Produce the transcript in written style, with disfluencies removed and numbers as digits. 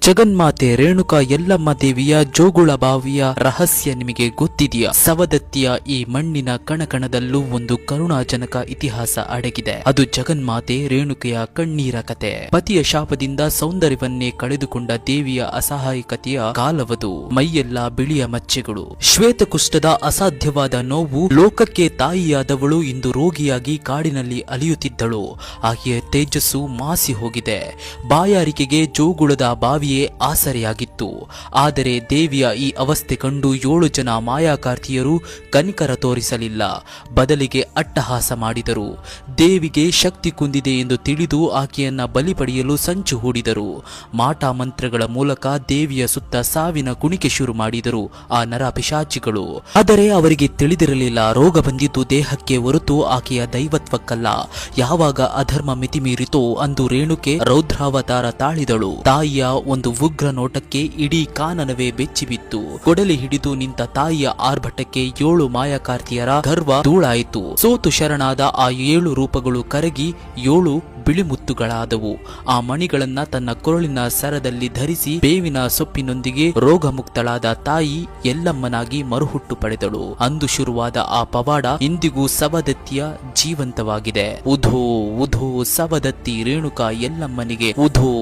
ಜಗನ್ಮಾತೆ ರೇಣುಕಾ ಯಲ್ಲಮ್ಮ ದೇವಿಯ ಜೋಗುಳ ಬಾವಿಯ ರಹಸ್ಯ ನಿಮಗೆ ಗೊತ್ತಿದೆಯಾ? ಸವದತ್ತಿಯ ಈ ಮಣ್ಣಿನ ಕಣಕಣದಲ್ಲೂ ಒಂದು ಕರುಣಾಜನಕ ಇತಿಹಾಸ ಅಡಗಿದೆ. ಅದು ಜಗನ್ಮಾತೆ ರೇಣುಕೆಯ ಕಣ್ಣೀರ ಕತೆ. ಪತಿಯ ಶಾಪದಿಂದ ಸೌಂದರ್ಯವನ್ನೇ ಕಳೆದುಕೊಂಡ ದೇವಿಯ ಅಸಹಾಯಕತೆಯ ಕಾಲವದು. ಮೈಯೆಲ್ಲ ಬಿಳಿಯ ಮಚ್ಚೆಗಳು, ಶ್ವೇತಕುಷ್ಠದ ಅಸಾಧ್ಯವಾದ ನೋವು. ಲೋಕಕ್ಕೆ ತಾಯಿಯಾದವಳು ಇಂದು ರೋಗಿಯಾಗಿ ಕಾಡಿನಲ್ಲಿ ಅಲಿಯುತ್ತಿದ್ದಳು. ಆಕೆಯ ತೇಜಸ್ಸು ಮಾಸಿ ಹೋಗಿದೆ. ಬಾಯಾರಿಕೆಗೆ ಜೋಗುಳದ ಬಾವಿಯೇ ಆಸರೆಯಾಗಿತ್ತು. ಆದರೆ ದೇವಿಯ ಈ ಅವಸ್ಥೆ ಕಂಡು 7 ಜನ ಮಾಯಾಕಾರ್ತಿಯರು ಕನಿಕರ ತೋರಿಸಲಿಲ್ಲ. ಬದಲಿಗೆ ಅಟ್ಟಹಾಸ ಮಾಡಿದರು. ದೇವಿಗೆ ಶಕ್ತಿ ಕುಂದಿದೆ ಎಂದು ತಿಳಿದು ಆಕೆಯನ್ನ ಬಲಿ ಪಡೆಯಲು ಸಂಚು ಹೂಡಿದರು. ಮಾಟ ಮಂತ್ರಗಳ ಮೂಲಕ ದೇವಿಯ ಸುತ್ತ ಸಾವಿನ ಕುಣಿಕೆ ಶುರು ಮಾಡಿದರು ಆ ನರಪಿಶಾಚಿಗಳು. ಆದರೆ ಅವರಿಗೆ ತಿಳಿದಿರಲಿಲ್ಲ, ರೋಗ ಬಂದಿದ್ದು ದೇಹಕ್ಕೆ ಹೊರತು ಆಕೆಯ ದೈವತ್ವಕ್ಕಲ್ಲ. ಯಾವಾಗ ಅಧರ್ಮ ಮಿತಿಮೀರಿತೋ ಅಂದು ರೇಣುಕೆ ರೌದ್ರಾವತಾರ ತಾಳಿದಳು. ತಾಯಿಯ ಒಂದು ಉಗ್ರ ನೋಟಕ್ಕೆ ಇಡೀ ಕಾನನವೇ ಬೆಚ್ಚಿಬಿತ್ತು. ಕೊಡಲಿ ಹಿಡಿದು ನಿಂತ ತಾಯಿಯ ಆರ್ಭಟಕ್ಕೆ 7 ಮಾಯಾಕಾರ್ತಿಯರ ಗರ್ವ ಧೂಳಾಯಿತು. ಸೋತು ಶರಣಾದ ಆ 7 ರೂಪಗಳು ಕರಗಿ 7 ಬಿಳಿಮುತ್ತುಗಳಾದವು. ಆ ಮಣಿಗಳನ್ನ ತನ್ನ ಕೊರಳಿನ ಸರದಲ್ಲಿ ಧರಿಸಿ ಬೇವಿನ ಸೊಪ್ಪಿನೊಂದಿಗೆ ರೋಗಮುಕ್ತಳಾದ ತಾಯಿ ಯಲ್ಲಮ್ಮನಾಗಿ ಮರುಹುಟ್ಟು ಪಡೆದಳು. ಅಂದು ಶುರುವಾದ ಆ ಪವಾಡ ಇಂದಿಗೂ ಸವದತ್ತಿಯ ಜೀವಂತವಾಗಿದೆ. ಉಧೋ ಉಧೋ ಸವದತ್ತಿ ರೇಣುಕಾ ಯಲ್ಲಮ್ಮನಿಗೆ ಉಧೋ.